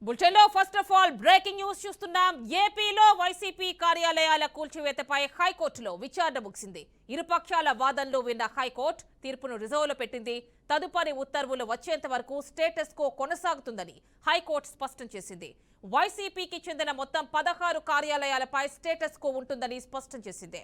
బులెటిన్లో first of all breaking news చూస్తున్నాం. ఏపీలో వైసీపీ కార్యాలయాల కూల్చివేతపై హైకోర్టులో విచారణ ముగిసింది. ఇరుపక్షాల వాదనలు విన్న హైకోర్టు తీర్పును రిజర్వ్లో పెట్టింది. తదుపరి ఉత్తర్వులు వచ్చేంత వరకు స్టేటస్ కో కొనసాగుతుందని హైకోర్టు స్పష్టం చేసింది. వైసీపీకి చెందిన మొత్తం 16 కార్యాలయాలపై స్టేటస్ కో ఉంటుందని స్పష్టం చేసింది.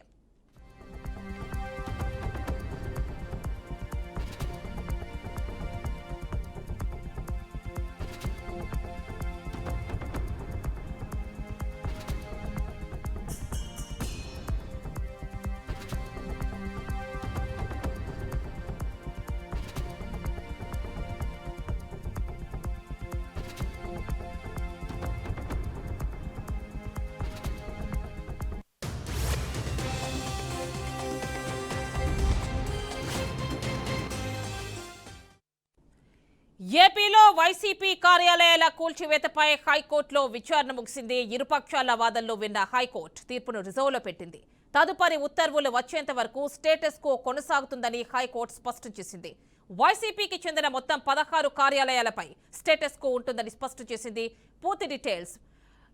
ఏపీలో వైసీపీ కార్యాలయాల కూల్చివేతపై హైకోర్టులో విచారణ ముగిసింది. ఇరుపక్షాల వాదనలు విన్న హైకోర్టు తీర్పును రిజర్వ్లో పెట్టింది. తదుపరి ఉత్తర్వులు వచ్చేంత వరకు స్టేటస్ కో కొనసాగుతుందని హైకోర్టు స్పష్టం చేసింది. వైసీపీకి చెందిన మొత్తం 16 కార్యాలయాలపై స్టేటస్ కో ఉంటుందని స్పష్టం చేసింది. పూర్తి డీటెయిల్స్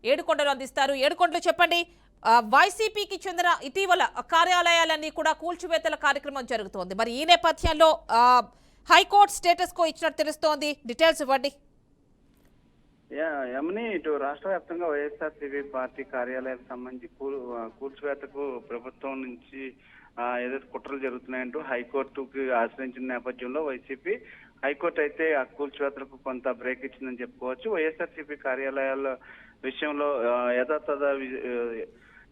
ఏడుకొండలు అందిస్తారు. ఏడుకొండలు చెప్పండి. వైసీపీకి చెందిన ఇటీవల కార్యాలయాలన్నీ కూడా కూల్చివేతల కార్యక్రమం జరుగుతోంది. మరి ఈ నేపథ్యంలో హైకోర్టు స్టేటస్ కో ఇచ్చినట్టు తెలుస్తోంది. డీటెయిల్స్ ఇవ్వండి. యముని, ఇటు రాష్ట్ర వ్యాప్తంగా వైఎస్ఆర్సీపీ పార్టీ కార్యాలయాలకు సంబంధించి కూల్చివేతకు ప్రభుత్వం నుంచి ఏదైతే కుట్రలు జరుగుతున్నాయంటూ హైకోర్టుకు ఆశ్రయించిన నేపథ్యంలో వైసీపీ హైకోర్టు అయితే ఆ కూల్చివేతలకు కొంత బ్రేక్ ఇచ్చిందని చెప్పుకోవచ్చు. వైఎస్ఆర్సీపీ కార్యాలయాల విషయంలో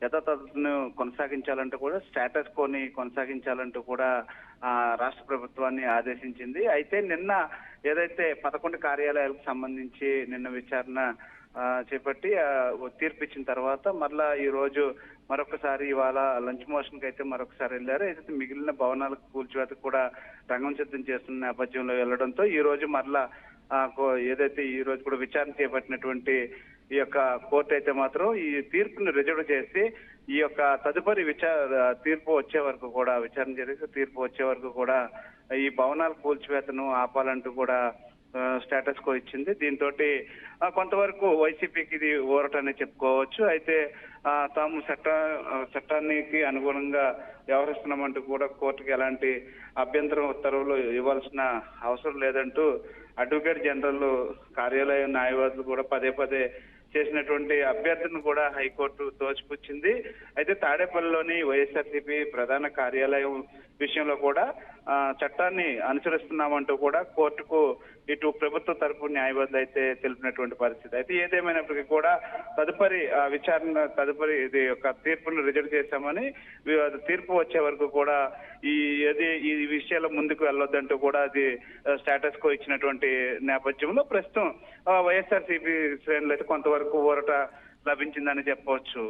యథాతథను కొనసాగించాలంటూ కూడా స్టేటస్ కోని కొనసాగించాలంటూ కూడా రాష్ట్ర ప్రభుత్వాన్ని ఆదేశించింది. అయితే నిన్న ఏదైతే 11 కార్యాలయాలకు సంబంధించి నిన్న విచారణ చేపట్టి తీర్పు ఇచ్చిన తర్వాత మరలా ఈ రోజు మరొకసారి ఇవాళ లంచ్ మోషన్ కి అయితే మరొకసారి వెళ్ళారు. అయితే మిగిలిన భవనాలకు కూల్చివేతకు కూడా రంగం సిద్ధం చేస్తున్న నేపథ్యంలో వెళ్లడంతో ఈ రోజు మరలా ఏదైతే ఈ రోజు కూడా విచారణ చేపట్టినటువంటి ఈ యొక్క కోర్టు అయితే మాత్రం ఈ తీర్పును రిజర్వ్ చేసి ఈ యొక్క తదుపరి తీర్పు వచ్చే వరకు కూడా విచారణ జరిగి తీర్పు వచ్చే వరకు కూడా ఈ భవనాల కూల్చివేతను ఆపాలంటూ కూడా స్టేటస్ కో ఇచ్చింది. దీంతో కొంతవరకు వైసీపీకి ఇది ఊరటనే చెప్పుకోవచ్చు. అయితే తాము చట్టానికి అనుగుణంగా వ్యవహరిస్తున్నామంటూ కూడా కోర్టుకు ఎలాంటి అభ్యంతరం ఉత్తర్వులు ఇవ్వాల్సిన అవసరం లేదంటూ అడ్వకేట్ జనరల్ కార్యాలయ న్యాయవాదులు కూడా పదే పదే చేసినటువంటి అభ్యర్థిని కూడా హైకోర్టు తోసిపుచ్చింది. అయితే తాడేపల్లిలోని వైఎస్ఆర్సీపీ ప్రధాన కార్యాలయం విషయంలో కూడా చట్టాన్ని అనుసరిస్తున్నామంటూ కూడా కోర్టుకు ఇటు ప్రభుత్వ తరపు న్యాయవాదులు అయితే తెలిపినటువంటి పరిస్థితి. అయితే ఏదేమైనప్పటికీ కూడా తదుపరి ఇది యొక్క తీర్పును రిజర్వ్ చేశామని తీర్పు వచ్చే వరకు కూడా ఈ విషయాల ముందుకు వెళ్ళొద్దంటూ కూడా అది స్టేటస్ కో ఇచ్చినటువంటి నేపథ్యంలో ప్రస్తుతం వైఎస్ఆర్సీపీ శ్రేణులు అయితే కొంతవరకు ఊరట లభించిందని చెప్పవచ్చు.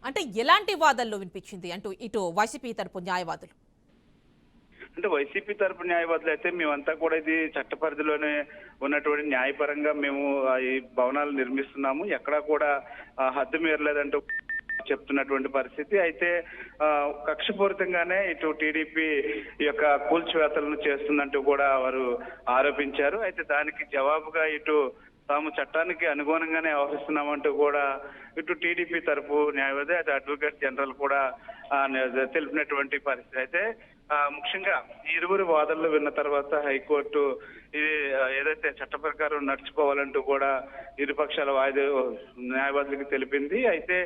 అంటే ఎలాంటి వాదనలు వినిపించింది అంటూ ఇటు వైసీపీ తరపు న్యాయవాదులు? అంటే వైసీపీ తరపు న్యాయవాదులు అయితే మేమంతా కూడా ఇది చట్ట పరిధిలోనే ఉన్నటువంటి న్యాయపరంగా మేము ఈ భవనాలు నిర్మిస్తున్నాము, ఎక్కడా కూడా హద్దు మీరలేదంటూ చెప్తున్నటువంటి పరిస్థితి. అయితే కక్షపూరితంగానే ఇటు టీడీపీ యొక్క కూల్చివేతలను చేస్తుందంటూ కూడా వారు ఆరోపించారు. అయితే దానికి జవాబుగా ఇటు తాము చట్టానికి అనుగుణంగానే వ్యవహరిస్తున్నామంటూ కూడా ఇటు టీడీపీ తరపు న్యాయవాది అయితే అడ్వకేట్ జనరల్ కూడా తెలిపినటువంటి పరిస్థితి. అయితే ముఖ్యంగా ఇరువురు వాదనలు విన్న తర్వాత హైకోర్టు ఇది ఏదైతే చట్ట ప్రకారం నడుచుకోవాలంటూ కూడా ఇరుపక్షాల న్యాయవాదులకు తెలిపింది. అయితే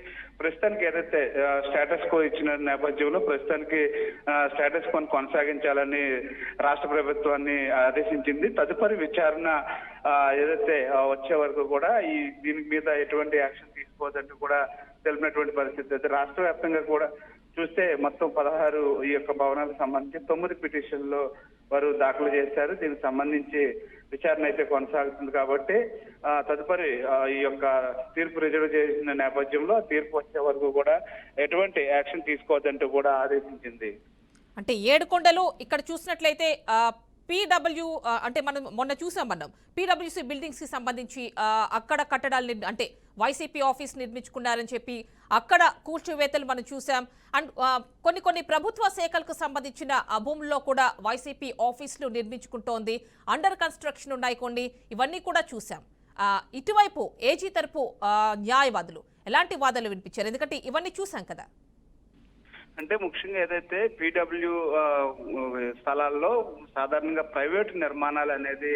ప్రస్తుతానికి ఏదైతే స్టేటస్ కో ఇచ్చిన నేపథ్యంలో ప్రస్తుతానికి స్టేటస్ కోని కొనసాగించాలని రాష్ట్ర ప్రభుత్వాన్ని ఆదేశించింది. తదుపరి విచారణ ఏదైతే వచ్చే వరకు కూడా దీని మీద ఎటువంటి యాక్షన్ తీసుకోవద్దంటూ కూడా తెలిపినటువంటి పరిస్థితి. అయితే రాష్ట్ర వ్యాప్తంగా కూడా చూస్తే మొత్తం 16 ఈ యొక్క భవనాలకు సంబంధించి 9 పిటిషన్లు వారు దాఖలు చేశారు. దీనికి సంబంధించి విచారణ అయితే కొనసాగుతుంది కాబట్టి తదుపరి ఈ యొక్క తీర్పు రిజర్వ్ చేసిన నేపథ్యంలో తీర్పు వచ్చే వరకు కూడా ఎటువంటి యాక్షన్ తీసుకోవద్దంటూ కూడా ఆదేశించింది. అంటే ఏడుకొండలు ఇక్కడ చూసినట్లయితే పీడబ్ల్యూ అంటే మనం మొన్న చూసాం, పీడబ్ల్యూసీ బిల్డింగ్స్ కి సంబంధించి అక్కడ కట్టడాలు అంటే వైసీపీ ఆఫీస్ నిర్మించుకున్నారని చెప్పి అక్కడ కూల్చివేతలు మనం చూసాం. అండ్ కొన్ని ప్రభుత్వ శాఖలకు సంబంధించిన భూముల్లో కూడా వైసీపీ ఆఫీసులు నిర్మించుకుంటోంది, అండర్ కన్స్ట్రక్షన్ ఉన్నాయి కొన్ని, ఇవన్నీ కూడా చూసాం. ఇటువైపు ఏజీ తరపు న్యాయవాదులు ఎలాంటి వాదనలు వినిపించారు? ఎందుకంటే ఇవన్నీ చూసాం కదా. అంటే ముఖ్యంగా ఏదైతే పీడబ్ల్యూ స్థలాల్లో సాధారణంగా ప్రైవేటు నిర్మాణాలు అనేది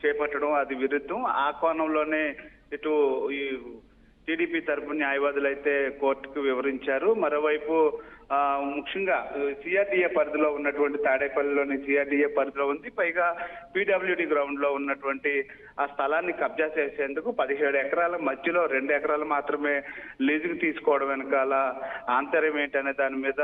చేపట్టడం అది విరుద్ధం. ఆ కోణంలోనే ఇటు ఈ టీడీపీ తరపు న్యాయవాదులు అయితే కోర్టుకు వివరించారు. మరోవైపు ముఖ్యంగా సిఆర్డీఏ పరిధిలో ఉన్నటువంటి తాడేపల్లిలోని సిఆర్డీఏ పరిధిలో ఉంది. పైగా పీడబ్ల్యూడి గ్రౌండ్ లో ఉన్నటువంటి ఆ స్థలాన్ని కబ్జా చేసేందుకు 17 ఎకరాల మధ్యలో 2 ఎకరాలు మాత్రమే లీజుకు తీసుకోవడం వెనకాల ఆంతర్యం ఏంటనే దాని మీద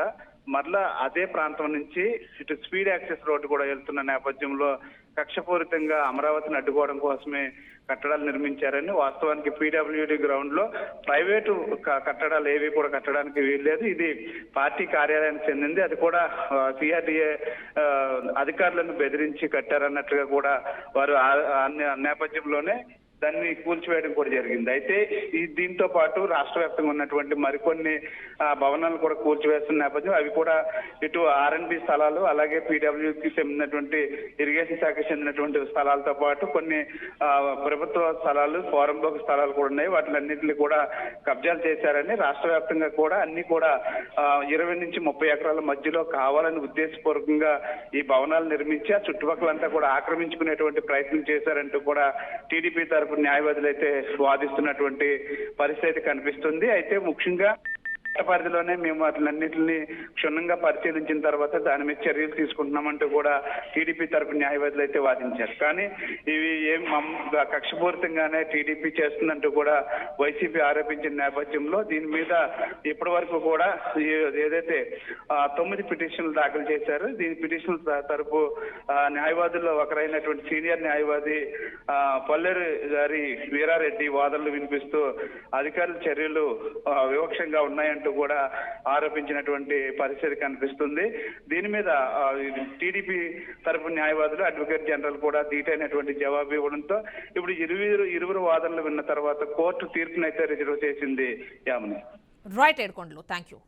మరలా అదే ప్రాంతం నుంచి ఇటు స్పీడ్ యాక్సెస్ రోడ్డు కూడా వెళ్తున్న నేపథ్యంలో కక్షపూరితంగా అమరావతిని అడ్డుకోవడం కోసమే కట్టడాలు నిర్మించారని, వాస్తవానికి పీడబ్ల్యూడి గ్రౌండ్ లో ప్రైవేటు కట్టడాలు ఏవి కూడా కట్టడానికి వీల్లేదు. ఇది పార్టీ కార్యాలయానికి చెందింది. అది కూడా సిఆర్డీఏ అధికారులను బెదిరించి కట్టారన్నట్లుగా కూడా వారు నేపథ్యంలోనే దాన్ని కూల్చివేయడం కూడా జరిగింది. అయితే దీంతో పాటు రాష్ట్ర వ్యాప్తంగా ఉన్నటువంటి మరికొన్ని భవనాలు కూడా కూల్చివేస్తున్న నేపథ్యం అవి కూడా ఇటు ఆర్ఎన్బి స్థలాలు, అలాగే పీడబ్ల్యూకి చెందినటువంటి ఇరిగేషన్ శాఖకి చెందినటువంటి స్థలాలతో పాటు కొన్ని ప్రభుత్వ స్థలాలు, ఫోరంబోక్ స్థలాలు కూడా ఉన్నాయి. వాటిలన్నింటినీ కూడా కబ్జాలు చేశారని, రాష్ట్ర వ్యాప్తంగా కూడా అన్ని కూడా 20 నుంచి 30 ఎకరాల మధ్యలో కావాలని ఉద్దేశపూర్వకంగా ఈ భవనాలు నిర్మించి ఆ చుట్టుపక్కలంతా కూడా ఆక్రమించుకునేటువంటి ప్రయత్నం చేశారంటూ కూడా టీడీపీ తరపు న్యాయవాదులు అయితే వాదిస్తున్నటువంటి పరిస్థితి కనిపిస్తుంది. అయితే ముఖ్యంగా పరిధిలోనే మేము వాటిలన్నింటినీ క్షుణ్ణంగా పరిశీలించిన తర్వాత దాని మీద చర్యలు తీసుకుంటున్నామంటూ కూడా టీడీపీ తరపు న్యాయవాదులు అయితే వాదించారు. కానీ ఇవి ఏం కక్షపూరితంగానే టీడీపీ చేస్తుందంటూ కూడా వైసీపీ ఆరోపించిన నేపథ్యంలో దీని మీద ఇప్పటి వరకు కూడా ఏదైతే 9 పిటిషన్లు దాఖలు చేశారు. దీని పిటిషన్ల తరపు న్యాయవాదుల్లో ఒకరైనటువంటి సీనియర్ న్యాయవాది పల్లేరు గారి వీరారెడ్డి వాదనలు వినిపిస్తూ అధికారుల చర్యలు వివక్షంగా ఉన్నాయంటూ కూడా ఆరోపించినటువంటి పరిస్థితి కనిపిస్తుంది. దీని మీద టీడీపీ తరపు న్యాయవాదులు, అడ్వకేట్ జనరల్ కూడా ధీటైనటువంటి జవాబు ఇవ్వడంతో ఇప్పుడు ఇరువురు వాదనలు విన్న తర్వాత కోర్టు తీర్పునైతే రిజర్వ్ చేసింది. Yamini. Right Yedukondalu, thank you.